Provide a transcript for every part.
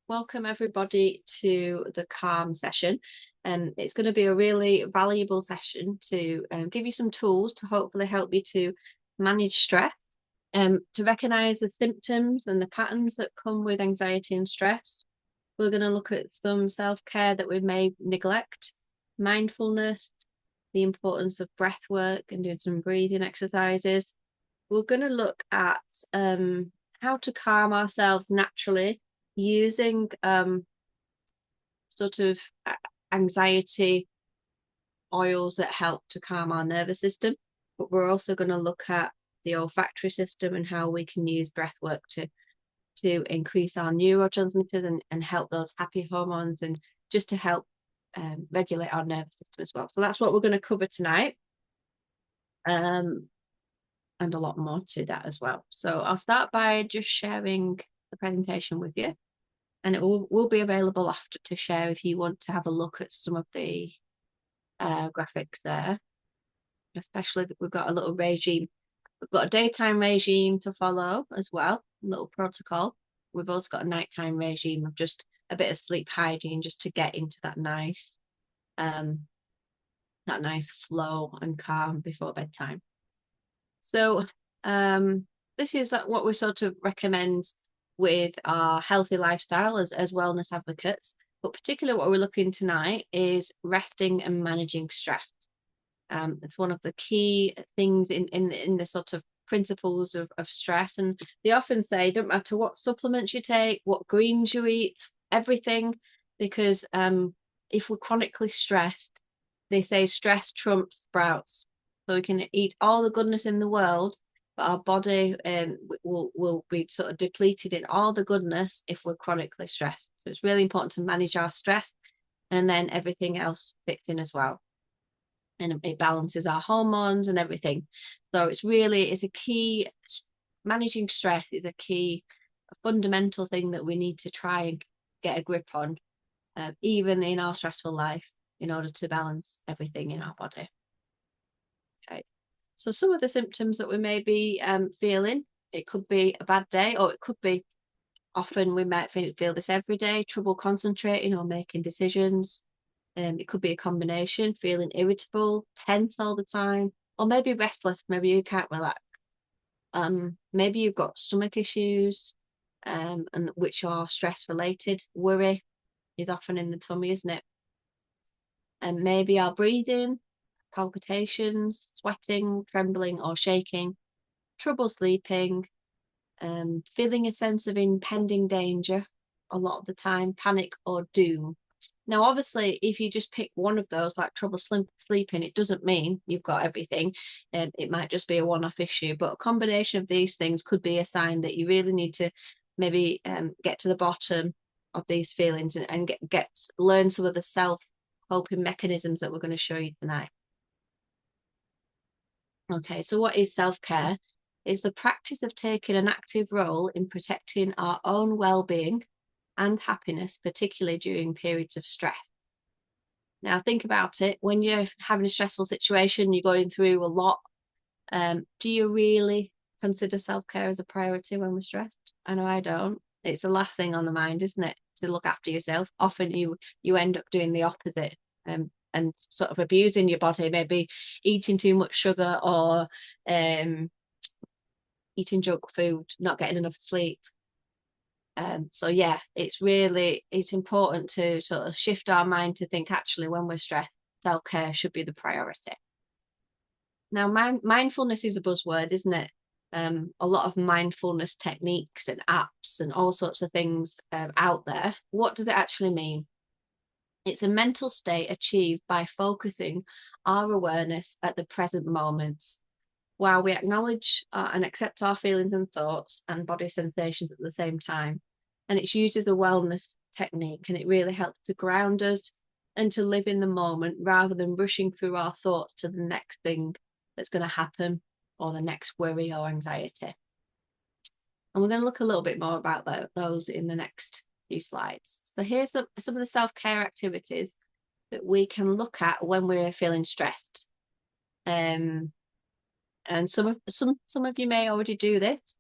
Welcome everybody to the calm session. It's going to be a really valuable session to give you some tools to hopefully help you to manage stress, to recognize the symptoms and the patterns that come with anxiety and stress. We're going to look at some self-care that we may neglect, mindfulness, the importance of breath work and doing some breathing exercises. We're going to look at how to calm ourselves naturally using sort of anxiety oils that help to calm our nervous system. But we're also going to look at the olfactory system and how we can use breath work to increase our neurotransmitters and help those happy hormones and just to help regulate our nervous system as well. So that's what we're going to cover tonight. And a lot more to that as well. So I'll start by just sharing the presentation with you, and it will be available after to share if you want to have a look at some of the graphics there, especially that we've got a little regime. We've got a daytime regime to follow as well, a little protocol. We've also got a nighttime regime of just a bit of sleep hygiene just to get into that nice flow and calm before bedtime. So this is what we sort of recommend with our healthy lifestyle as wellness advocates. But particularly what we're looking tonight is resting and managing stress. It's one of the key things in the sort of principles of stress. And they often say, don't matter what supplements you take, what greens you eat, everything, because if we're chronically stressed, they say stress trumps sprouts. So we can eat all the goodness in the world, but our body will be sort of depleted in all the goodness if we're chronically stressed. So it's really important to manage our stress, and then everything else fits in as well. And it balances our hormones and everything. So it's a key, managing stress is a fundamental thing that we need to try and get a grip on, even in our stressful life, in order to balance everything in our body. Okay, so some of the symptoms that we may be feeling, it could be a bad day, or it could be often we might feel this every day, trouble concentrating or making decisions. It could be a combination, feeling irritable, tense all the time, or maybe restless, maybe you can't relax. Maybe you've got stomach issues, and which are stress related. Worry is often in the tummy, isn't it? And maybe our breathing, palpitations, sweating, trembling or shaking, trouble sleeping, feeling a sense of impending danger a lot of the time, panic or doom. Now, obviously, if you just pick one of those, like trouble sleeping, it doesn't mean you've got everything. It might just be a one-off issue, but a combination of these things could be a sign that you really need to maybe get to the bottom of these feelings and learn some of the self-coping mechanisms that we're going to show you tonight. Okay, so what is self-care? It's the practice of taking an active role in protecting our own well-being and happiness, particularly during periods of stress. Now, think about it. When you're having a stressful situation, you're going through a lot, do you really consider self-care as a priority when we're stressed? I know I don't. It's the last thing on the mind, isn't it? To look after yourself. Often you end up doing the opposite, and sort of abusing your body, maybe eating too much sugar or eating junk food, not getting enough sleep. So yeah, it's important to sort of shift our mind to think actually when we're stressed, self-care should be the priority. Now, mindfulness is a buzzword, isn't it? A lot of mindfulness techniques and apps and all sorts of things out there. What does it actually mean? It's a mental state achieved by focusing our awareness at the present moment, while we acknowledge and accept our feelings and thoughts and body sensations at the same time. And it's used as a wellness technique, and it really helps to ground us and to live in the moment rather than rushing through our thoughts to the next thing that's going to happen or the next worry or anxiety. And we're going to look a little bit more about those in the next few slides. So here's some of the self-care activities that we can look at when we're feeling stressed. And some of you may already do this,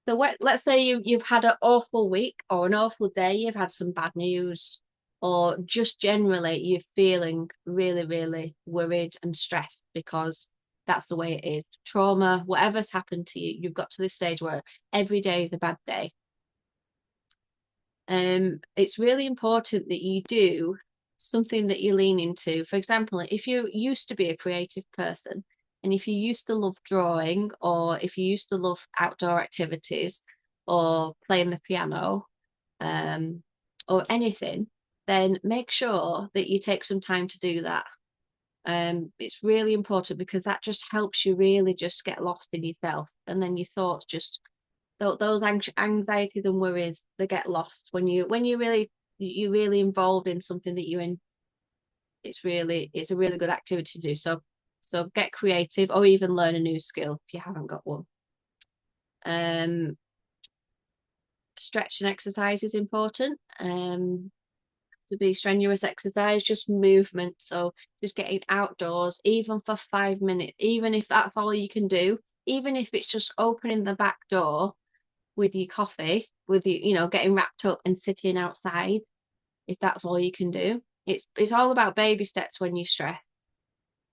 So let's say you've had an awful week or an awful day, you've had some bad news, or just generally you're feeling really, really worried and stressed because that's the way it is. Trauma, whatever's happened to you, you've got to this stage where every day is a bad day. It's really important that you do something that you lean into. For example, if you used to be a creative person, and if you used to love drawing, or if you used to love outdoor activities, or playing the piano, um, or anything, then make sure that you take some time to do that. It's really important because that just helps you really just get lost in yourself, and then your thoughts just those anxieties and worries, they get lost when you're really involved in something that you're in. It's a really good activity to do. So get creative or even learn a new skill if you haven't got one. um Stretch and exercise is important. To be strenuous exercise, just movement. So just getting outdoors, even for 5 minutes, even if that's all you can do, even if it's just opening the back door with your coffee, with getting wrapped up and sitting outside, if that's all you can do. It's all about baby steps when you stress.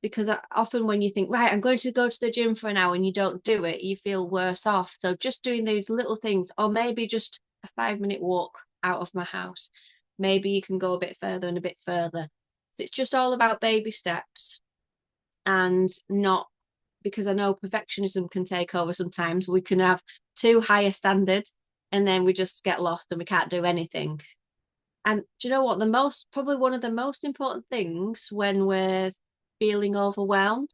Because often when you think, right, I'm going to go to the gym for an hour and you don't do it, you feel worse off. So just doing those little things, or maybe just a 5 minute walk out of my house. Maybe you can go a bit further and a bit further. So it's just all about baby steps, and not, because I know perfectionism can take over sometimes. We can have too high a standard and then we just get lost and we can't do anything. And do you know what? Probably one of the most important things when we're feeling overwhelmed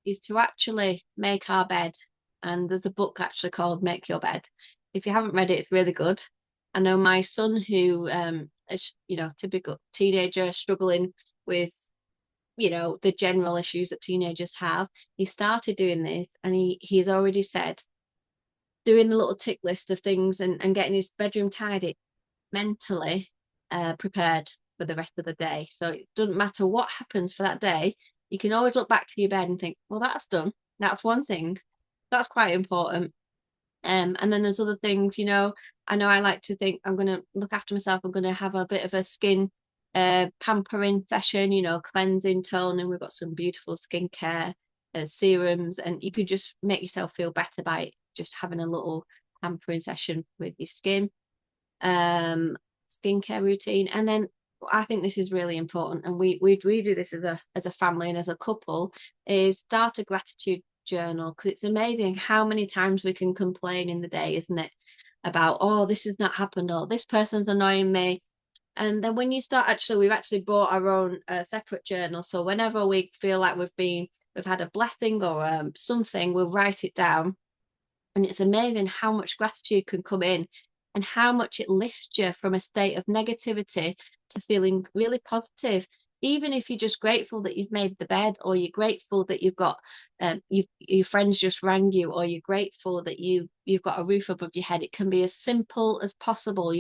is to actually make our bed. And there's a book actually called Make Your Bed. If you haven't read it, it's really good. I know my son, who is, typical teenager struggling with, the general issues that teenagers have, he started doing this, and he's already said doing the little tick list of things and getting his bedroom tidy, mentally prepared for the rest of the day. So it doesn't matter what happens for that day, you can always look back to your bed and think, well, that's done. That's one thing. That's quite important. And then there's other things, I know I like to think I'm going to look after myself. I'm going to have a bit of a skin pampering session, cleansing, tone, and we've got some beautiful skincare serums, and you could just make yourself feel better by just having a little pampering session with your skin. Skincare routine. And then I think this is really important, and we do this as a family and as a couple, is start a gratitude journal, because it's amazing how many times we can complain in the day, isn't it? About, oh, this has not happened, or this person's annoying me. And then when you start, we've actually bought our own separate journal. So whenever we feel like we've had a blessing or something, we'll write it down. And it's amazing how much gratitude can come in and how much it lifts you from a state of negativity to feeling really positive. Even if you're just grateful that you've made the bed, or you're grateful that you've got your friends just rang you, or you're grateful that you've got a roof above your head. It can be as simple as possible.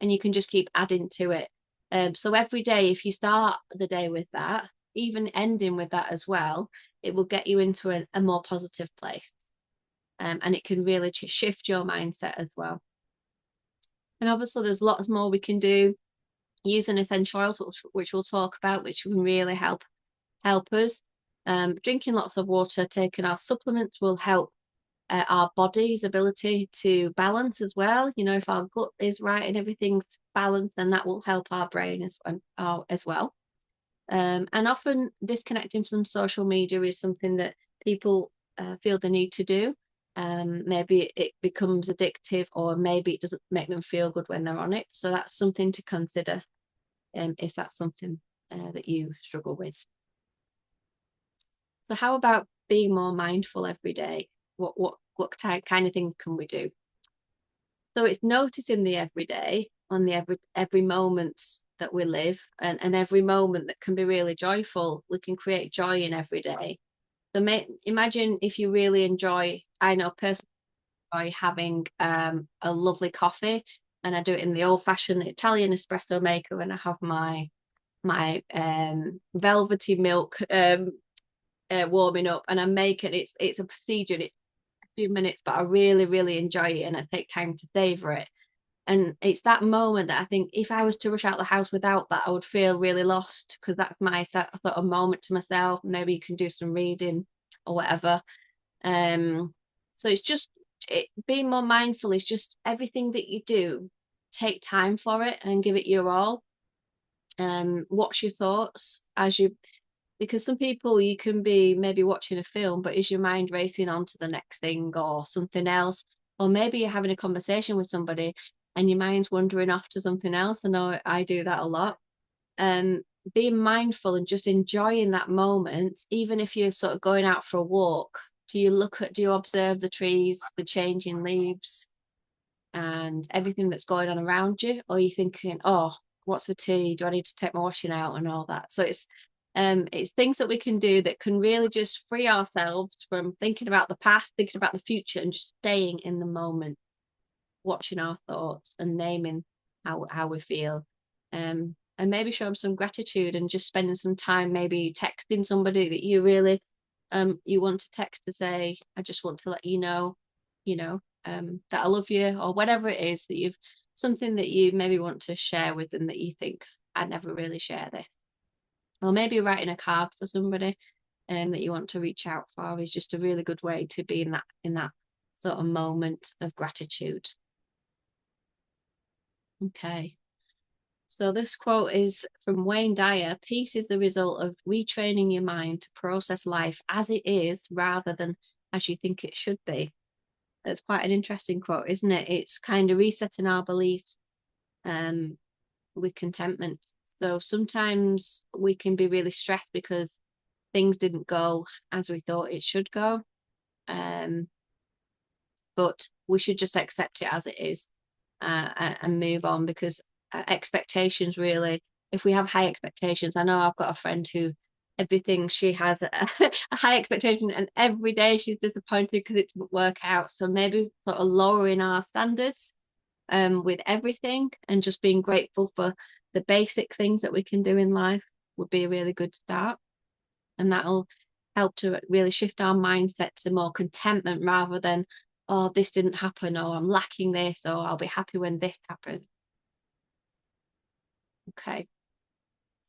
And you can just keep adding to it. So every day, if you start the day with that, even ending with that as well, it will get you into a more positive place. And it can really shift your mindset as well. And obviously, there's lots more we can do using essential oils, which we'll talk about, which can really help us. Drinking lots of water, taking our supplements will help our body's ability to balance as well. If our gut is right and everything's balanced, then that will help our brain as well. And often disconnecting from social media is something that people feel the need to do. Maybe it becomes addictive, or maybe it doesn't make them feel good when they're on it. So that's something to consider, if that's something that you struggle with. So how about being more mindful every day? What kind of things can we do? So it's noticing the everyday, on the every moment that we live, and every moment that can be really joyful. We can create joy in every day. So imagine if you really enjoy, I know personally, enjoy having a lovely coffee, and I do it in the old-fashioned Italian espresso maker, and I have my velvety milk warming up, and I'm making it. It's a procedure. few minutes, but I really, really enjoy it and I take time to savor it. And it's that moment that I think if I was to rush out the house without that, I would feel really lost because that's my sort of moment to myself. Maybe you can do some reading or whatever. So it's just being more mindful is just everything that you do, take time for it and give it your all. Watch your thoughts as you, because some people you can be maybe watching a film, but is your mind racing on to the next thing or something else? Or maybe you're having a conversation with somebody and your mind's wandering off to something else. I know I do that a lot. Um, Being mindful and just enjoying that moment, even if you're sort of going out for a walk, do you observe the trees, the changing leaves, and everything that's going on around you? Or are you thinking, oh, what's for tea? Do I need to take my washing out and all that? So it's things that we can do that can really just free ourselves from thinking about the past, thinking about the future, and just staying in the moment, watching our thoughts and naming how we feel. And maybe show them some gratitude and just spending some time maybe texting somebody that you really you want to text to say, I just want to let you know, that I love you, or whatever it is that you've something that you maybe want to share with them that you think I never really share this. Or maybe writing a card for somebody that you want to reach out for is just a really good way to be in that sort of moment of gratitude. Okay. So this quote is from Wayne Dyer. Peace is the result of retraining your mind to process life as it is rather than as you think it should be. That's quite an interesting quote, isn't it? It's kind of resetting our beliefs with contentment. So sometimes we can be really stressed because things didn't go as we thought it should go. Um, but we should just accept it as it is and move on because expectations really, if we have high expectations, I know I've got a friend who everything she has a high expectation and every day she's disappointed because it didn't work out. So maybe sort of lowering our standards with everything and just being grateful for the basic things that we can do in life would be a really good start. And that'll help to really shift our mindset to more contentment rather than, oh, this didn't happen, or I'm lacking this, or I'll be happy when this happens. Okay.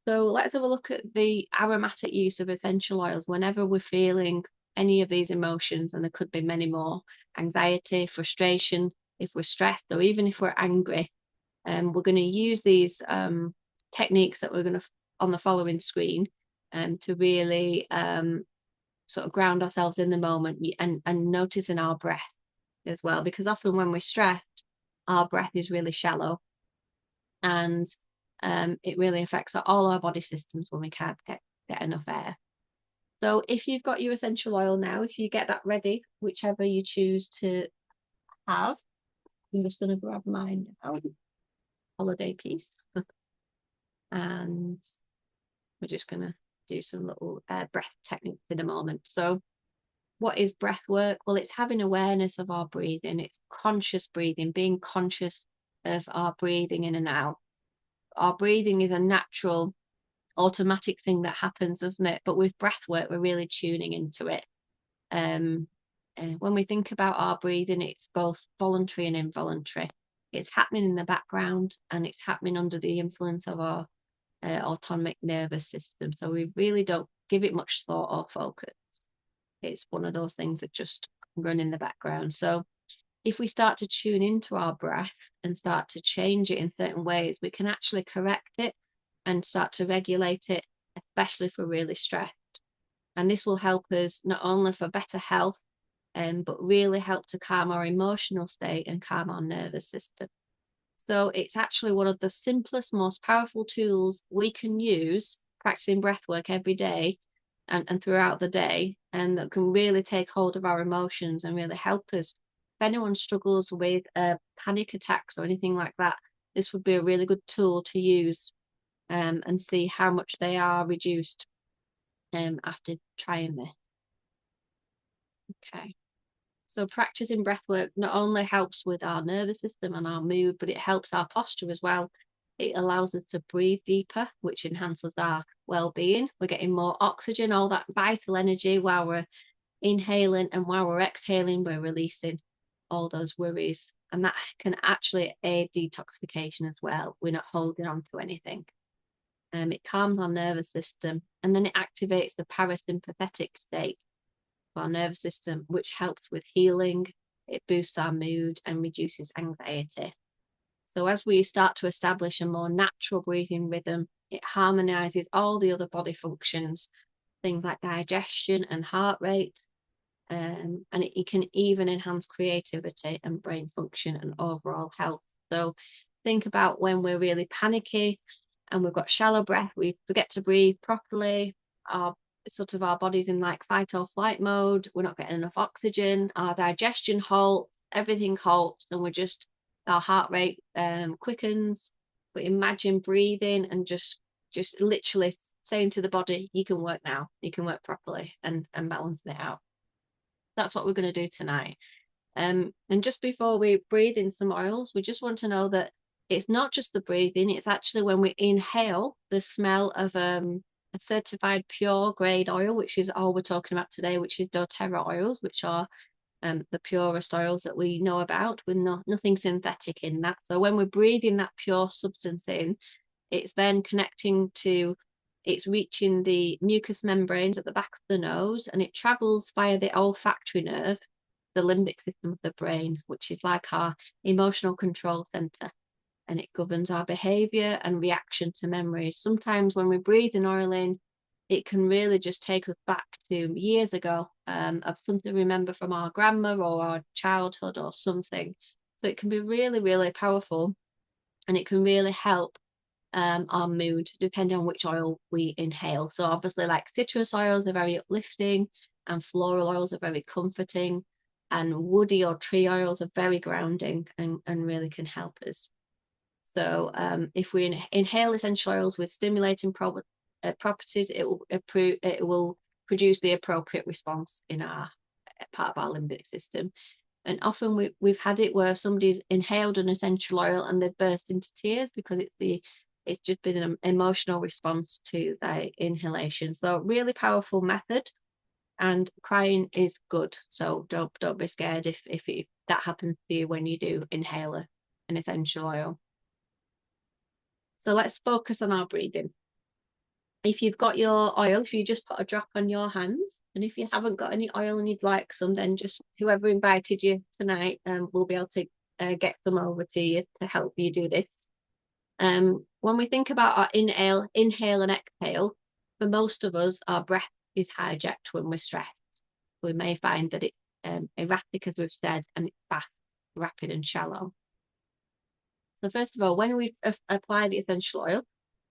So let's have a look at the aromatic use of essential oils whenever we're feeling any of these emotions, and there could be many more: anxiety, frustration, if we're stressed, or even if we're angry. We're going to use these techniques that we're going to on the following screen to really sort of ground ourselves in the moment and noticing our breath as well, because often when we're stressed, our breath is really shallow and it really affects all our body systems when we can't get enough air. So if you've got your essential oil now, if you get that ready, whichever you choose to have, I'm just going to grab mine now, holiday piece, and we're just going to do some little breath techniques in a moment. So what is breath work? Well, it's having awareness of our breathing. It's conscious breathing, being conscious of our breathing in and out. Our breathing is a natural, automatic thing that happens, doesn't it? But with breath work, we're really tuning into it. When we think about our breathing, it's both voluntary and involuntary. It's happening in the background and it's happening under the influence of our autonomic nervous system. So we really don't give it much thought or focus. It's one of those things that just run in the background. So if we start to tune into our breath and start to change it in certain ways, we can actually correct it and start to regulate it, especially if we're really stressed. And this will help us not only for better health, but really help to calm our emotional state and calm our nervous system. So it's actually one of the simplest, most powerful tools we can use practicing breath work every day and throughout the day, and that can really take hold of our emotions and really help us. If anyone struggles with panic attacks or anything like that, this would be a really good tool to use and see how much they are reduced after trying this. Okay. So practicing breath work not only helps with our nervous system and our mood, but it helps our posture as well. It allows us to breathe deeper, which enhances our well-being. We're getting more oxygen, all that vital energy while we're inhaling, and while we're exhaling, we're releasing all those worries. And that can actually aid detoxification as well. We're not holding on to anything. It calms our nervous system, and then it activates the parasympathetic state of our nervous system, which helps with healing. It boosts our mood and reduces anxiety. So as we start to establish a more natural breathing rhythm, it harmonizes all the other body functions, things like digestion and heart rate, and it can even enhance creativity and brain function and overall health. So think about when we're really panicky and we've got shallow breath, we forget to breathe properly, our body's in like fight or flight mode, we're not getting enough oxygen, our digestion halts, everything halts, and our heart rate quickens. But imagine breathing and just literally saying to the body, you can work now, you can work properly, and balancing it out. That's what we're going to do tonight. And just before we breathe in some oils, we just want to know that it's not just the breathing, it's actually when we inhale the smell of a certified pure grade oil, which is all we're talking about today, which is doTERRA oils, which are the purest oils that we know about, with nothing synthetic in that. So when we're breathing that pure substance in, it's then it's reaching the mucous membranes at the back of the nose, and it travels via the olfactory nerve, the limbic system of the brain, which is like our emotional control center, and it governs our behavior and reaction to memories. Sometimes when we breathe in oil in, it can really just take us back to years ago, of something we remember from our grandma or our childhood or something. So it can be really, really powerful, and it can really help our mood depending on which oil we inhale. So obviously, like citrus oils are very uplifting, and floral oils are very comforting, and woody or tree oils are very grounding and really can help us. So if we inhale essential oils with stimulating properties, it will produce the appropriate response in our part of our limbic system. And often we've had it where somebody's inhaled an essential oil and they burst into tears because it's just been an emotional response to the inhalation. So really powerful method, and crying is good. So don't be scared if that happens to you when you do inhale an essential oil. So let's focus on our breathing. If you've got your oil, if you just put a drop on your hands, and if you haven't got any oil and you'd like some, then just whoever invited you tonight will be able to get some over to you to help you do this. When we think about our inhale and exhale, for most of us, our breath is hijacked when we're stressed. We may find that it's erratic, as we've said, and it's fast, rapid, and shallow. So first of all, when we apply the essential oil,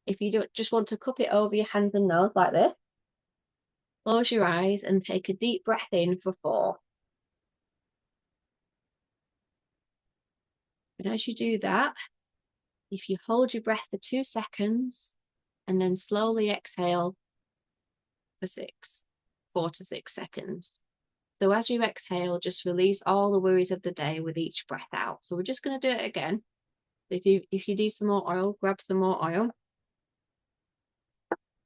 if you just want to cup it over your hands and nose like this, close your eyes and take a deep breath in for 4. And as you do that, if you hold your breath for 2 seconds and then slowly exhale for 4 to 6 seconds. So as you exhale, just release all the worries of the day with each breath out. So we're just going to do it again. If you need some more oil, grab some more oil.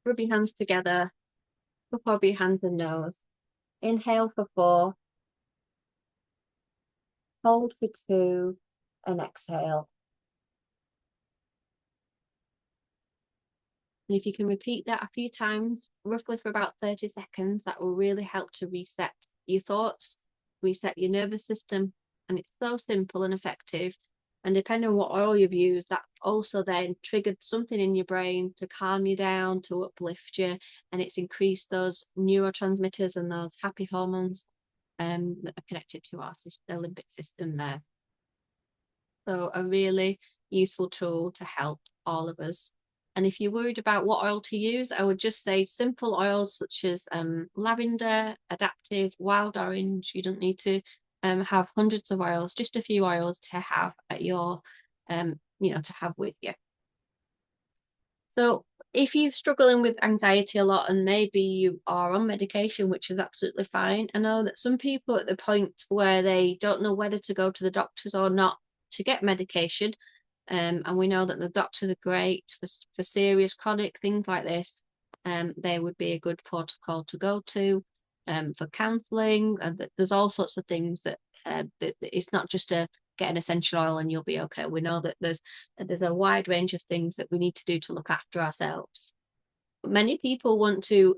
Rub your hands together, cup over your hands and nose. Inhale for 4, hold for 2, and exhale. And if you can repeat that a few times, roughly for about 30 seconds, that will really help to reset your thoughts, reset your nervous system. And it's so simple and effective. And depending on what oil you've used, that also then triggered something in your brain to calm you down, to uplift you. And it's increased those neurotransmitters and those happy hormones that are connected to our limbic system there. So a really useful tool to help all of us. And if you're worried about what oil to use, I would just say simple oils such as lavender, adaptive, wild orange. You don't need to have hundreds of oils, just a few oils to have at your, to have with you. So if you're struggling with anxiety a lot and maybe you are on medication, which is absolutely fine, I know that some people at the point where they don't know whether to go to the doctors or not to get medication, and we know that the doctors are great for serious chronic things like this, they would be a good protocol to go to. for counselling, and there's all sorts of things that it's not just a get an essential oil and you'll be okay. We know that there's a wide range of things that we need to do to look after ourselves. Many people want to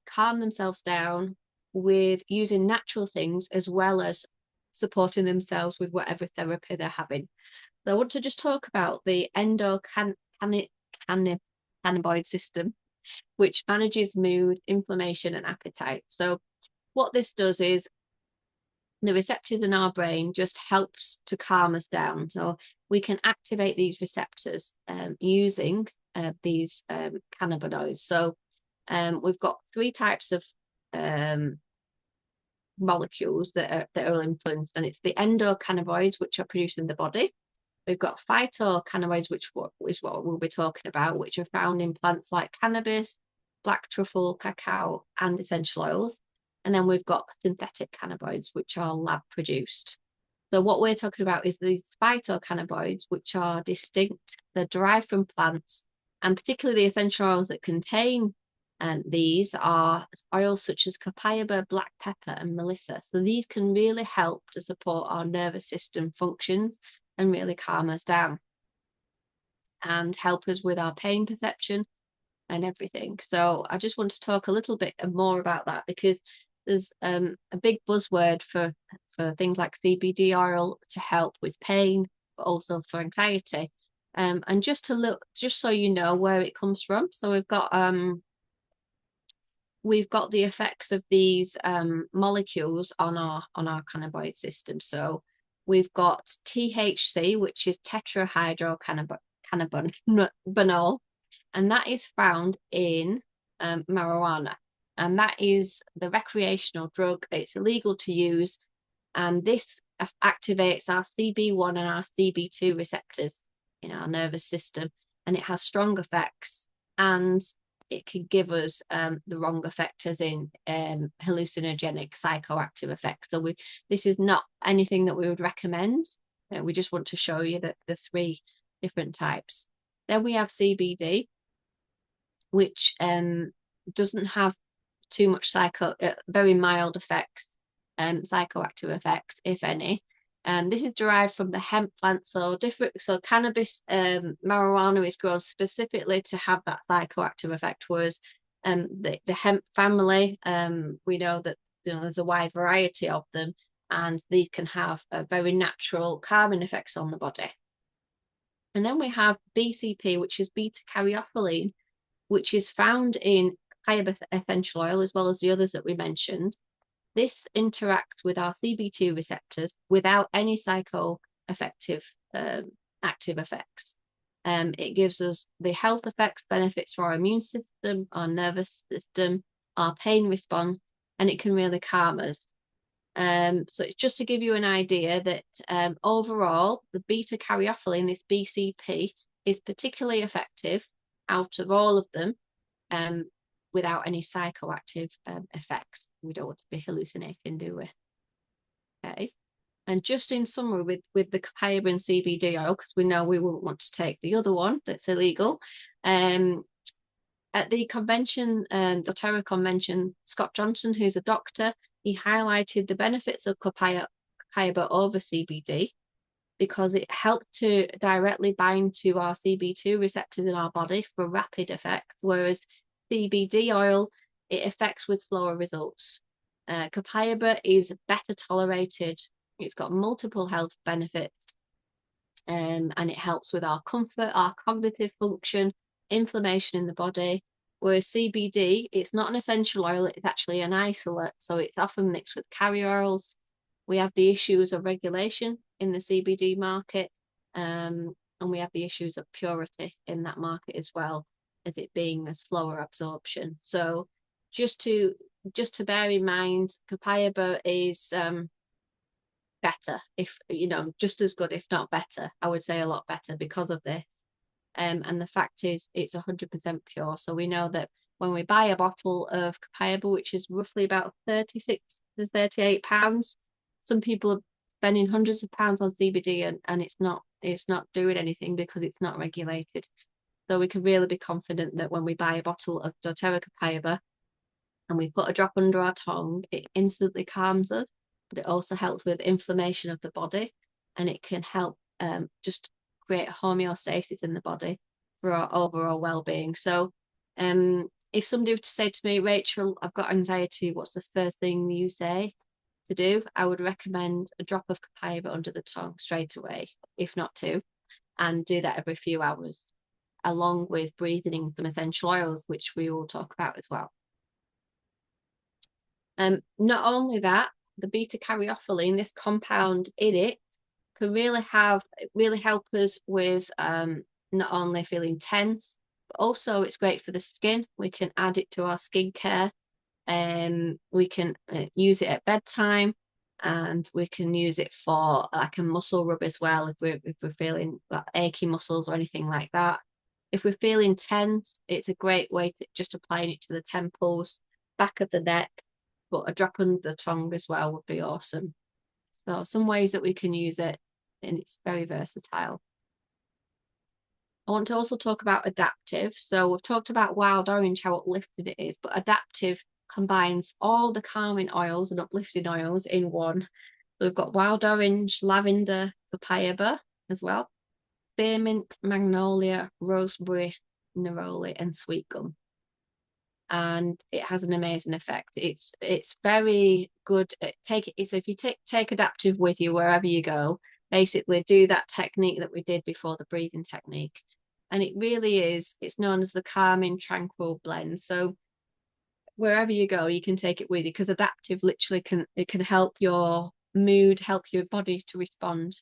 calm themselves down with using natural things as well as supporting themselves with whatever therapy they're having. So I want to just talk about the endocannabinoid system, which manages mood, inflammation, and appetite. So what this does is the receptors in our brain just helps to calm us down. So we can activate these receptors using these cannabinoids. So we've got three types of molecules that are influenced, and it's the endocannabinoids, which are produced in the body. We've got phytocannabinoids, which is what we'll be talking about, which are found in plants like cannabis, black truffle, cacao, and essential oils. And then we've got synthetic cannabinoids, which are lab produced. So what we're talking about is these phytocannabinoids, which are distinct. They're derived from plants, and particularly the essential oils that contain these are oils such as copaiba, black pepper, and melissa. So these can really help to support our nervous system functions and really calm us down and help us with our pain perception and everything. So I just want to talk a little bit more about that, because there's a big buzzword for things like CBD oil to help with pain, but also for anxiety. And just so you know where it comes from. So we've got the effects of these molecules on our cannabinoid system. So we've got THC, which is tetrahydrocannabinol, and that is found in marijuana. And that is the recreational drug. It's illegal to use, and this activates our CB1 and our CB2 receptors in our nervous system, and it has strong effects, and it can give us the wrong effect, as in hallucinogenic psychoactive effects. So this is not anything that we would recommend. We just want to show you that the three different types. Then we have CBD, which doesn't have too much very mild effects, psychoactive effects, if any. This is derived from the hemp plant, so cannabis, marijuana is grown specifically to have that psychoactive effect, whereas the hemp family, we know that there's a wide variety of them, and they can have a very natural calming effects on the body. And then we have BCP, which is beta caryophyllene, which is found in cannabis essential oil, as well as the others that we mentioned. This interacts with our CB2 receptors without any psychoactive active effects. It gives us the health effects, benefits for our immune system, our nervous system, our pain response, and it can really calm us. So it's just to give you an idea that overall, the beta caryophyllene, this BCP, is particularly effective out of all of them, without any psychoactive effects. We don't want to be hallucinating, do we? Okay. And just in summary, with the copaiba and CBD oil, because we know we wouldn't want to take the other one that's illegal. At the convention, the doTERRA convention, Scott Johnson, who's a doctor, he highlighted the benefits of copaiba over CBD, because it helped to directly bind to our CB2 receptors in our body for rapid effects, whereas CBD oil, it affects with slower results. Copaiba is better tolerated. It's got multiple health benefits, and it helps with our comfort, our cognitive function, inflammation in the body. Whereas CBD, it's not an essential oil, it's actually an isolate, so it's often mixed with carrier oils. We have the issues of regulation in the CBD market, and we have the issues of purity in that market as well, as it being a slower absorption. So just to bear in mind, copaiba is better, if just as good, if not better. I would say a lot better because of this. And the fact is, it's 100% pure. So we know that when we buy a bottle of copaiba, which is roughly about 36 to 38 pounds, some people are spending hundreds of pounds on CBD, and it's not doing anything because it's not regulated. So we can really be confident that when we buy a bottle of doTERRA copaiba, and we put a drop under our tongue, it instantly calms us, but it also helps with inflammation of the body, and it can help just create homeostasis in the body for our overall well-being. So if somebody were to say to me, Rachel, I've got anxiety, what's the first thing you say to do? I would recommend a drop of copaiba under the tongue straight away, if not two, and do that every few hours, along with breathing in some essential oils, which we will talk about as well. Not only that, the beta caryophyllene, this compound in it, can really help us with not only feeling tense, but also it's great for the skin. We can add it to our skincare. We can use it at bedtime, and we can use it for like a muscle rub as well if we're feeling like achy muscles or anything like that. If we're feeling tense, it's a great way to just applying it to the temples, back of the neck, but a drop under the tongue as well would be awesome. So some ways that we can use it, and it's very versatile. I want to also talk about adaptive. So we've talked about wild orange, how uplifted it is, but adaptive combines all the calming oils and uplifting oils in one. So we've got wild orange, lavender, copaiba as well, spearmint, magnolia, roseberry, neroli, and sweet gum. And it has an amazing effect. It's very good at so if you take adaptive with you wherever you go, basically do that technique that we did before, the breathing technique. And it really is, it's known as the calming tranquil blend. So wherever you go, you can take it with you, because adaptive literally can help your mood, help your body to respond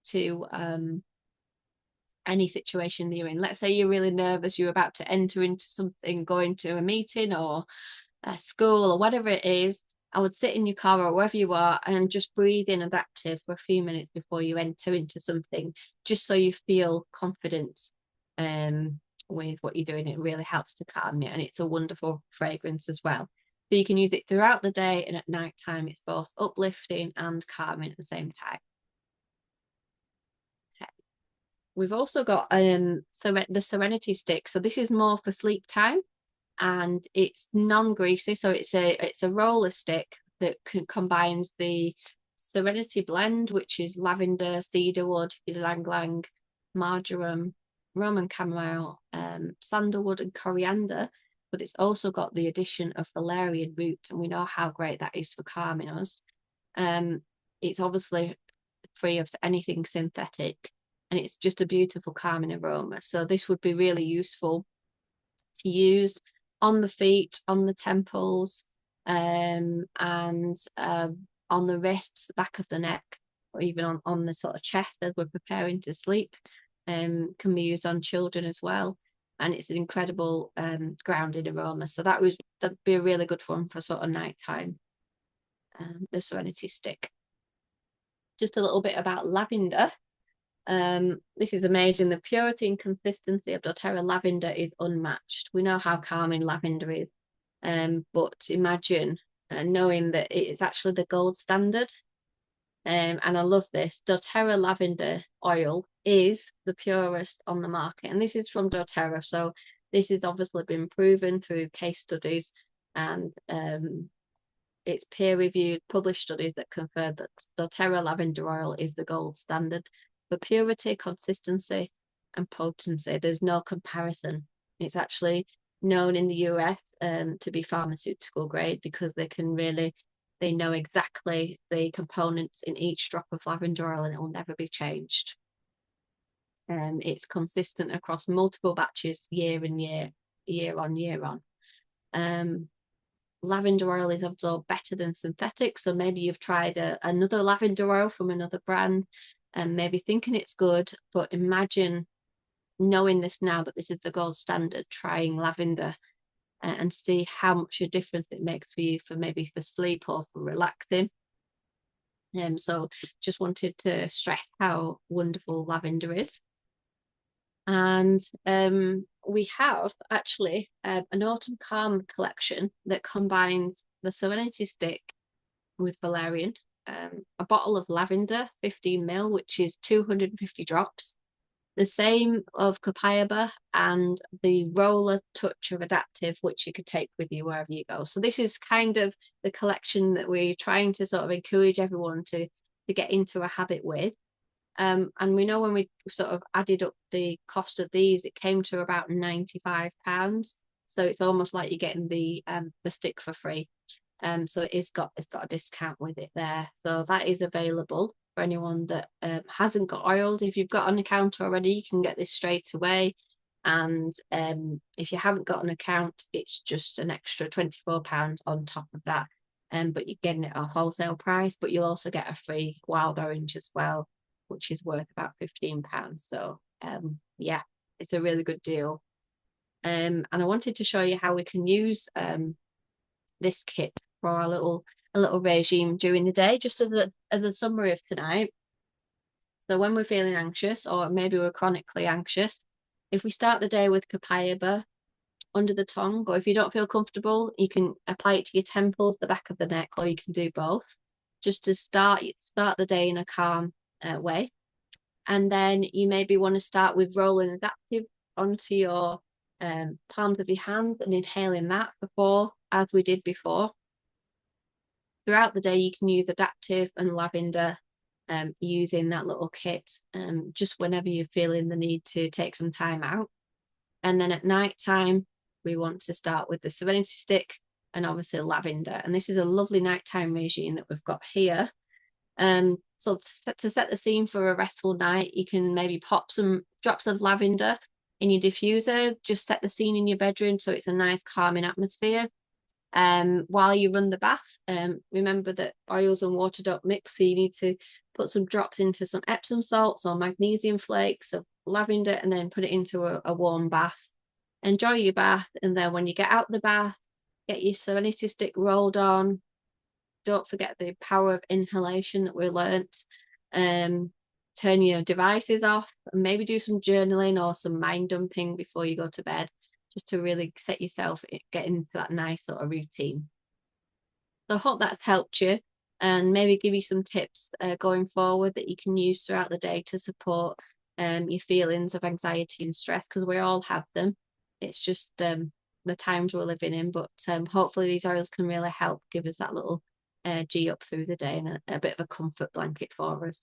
to any situation that you're in. Let's say you're really nervous, you're about to enter into something, going to a meeting or a school or whatever it is. I would sit in your car or wherever you are and just breathe in adaptive for a few minutes before you enter into something, just so you feel confident with what you're doing. It really helps to calm you, and it's a wonderful fragrance as well. So you can use it throughout the day, and at night time it's both uplifting and calming at the same time. We've also got the Serenity Stick. So this is more for sleep time, and it's non-greasy. So it's a roller stick that combines the Serenity blend, which is lavender, cedarwood, ylang ylang, marjoram, Roman chamomile, sandalwood, and coriander. But it's also got the addition of valerian root, and we know how great that is for calming us. It's obviously free of anything synthetic, and it's just a beautiful calming aroma. So this would be really useful to use on the feet, on the temples, and on the wrists, the back of the neck, or even on the sort of chest as we're preparing to sleep. Can be used on children as well. And it's an incredible grounding aroma. So that'd be a really good one for sort of nighttime. The Serenity Stick. Just a little bit about lavender. This is amazing. The purity and consistency of doTERRA lavender is unmatched. We know how calming lavender is, but imagine knowing that it is actually the gold standard. And I love this. doTERRA lavender oil is the purest on the market, and this is from doTERRA. So this has obviously been proven through case studies, and it's peer-reviewed, published studies that confirm that doTERRA lavender oil is the gold standard for purity, consistency, and potency. There's no comparison. It's actually known in the US to be pharmaceutical grade, because they know exactly the components in each drop of lavender oil, and it will never be changed. It's consistent across multiple batches, year on year on. Lavender oil is absorbed better than synthetic. So maybe you've tried another lavender oil from another brand and maybe thinking it's good, but imagine knowing this now, that this is the gold standard, trying lavender and see how much a difference it makes for you, for maybe for sleep or for relaxing. So just wanted to stress how wonderful lavender is. And we have actually an autumn calm collection that combines the Serenity Stick with valerian, a bottle of lavender, 15 ml, which is 250 drops, the same of copaiba and the roller touch of adaptive, which you could take with you wherever you go. So this is kind of the collection that we're trying to sort of encourage everyone to get into a habit with. And we know when we sort of added up the cost of these, it came to about £95. So it's almost like you're getting the stick for free. So it's got a discount with it there. So that is available for anyone that hasn't got oils. If you've got an account already, you can get this straight away. And if you haven't got an account, it's just an extra £24 on top of that. But you're getting it at a wholesale price, but you'll also get a free wild orange as well, which is worth about £15. So yeah, it's a really good deal. And I wanted to show you how we can use this kit for a little regime during the day, just as a summary of tonight. So when we're feeling anxious, or maybe we're chronically anxious, if we start the day with copaiba under the tongue, or if you don't feel comfortable, you can apply it to your temples, the back of the neck, or you can do both, just to start the day in a calm way. And then you maybe want to start with rolling adaptive onto your palms of your hands and inhaling that before, as we did before. Throughout the day, you can use adaptive and lavender using that little kit just whenever you're feeling the need to take some time out. And then at night time, we want to start with the serenity stick and obviously lavender. And this is a lovely nighttime regime that we've got here. So to set the scene for a restful night, you can maybe pop some drops of lavender in your diffuser. Just set the scene in your bedroom so it's a nice calming atmosphere. While you run the bath, remember that oils and water don't mix, so you need to put some drops into some Epsom salts or magnesium flakes of lavender and then put it into a warm bath. Enjoy your bath, and then when you get out the bath, get your serenity stick rolled on. Don't forget the power of inhalation that we learnt. Turn your devices off and maybe do some journaling or some mind dumping before you go to bed, just to really set yourself get into that nice sort of routine. So I hope that's helped you and maybe give you some tips going forward that you can use throughout the day to support your feelings of anxiety and stress, because we all have them. It's just the times we're living in, but hopefully these oils can really help give us that little G up through the day and a bit of a comfort blanket for us.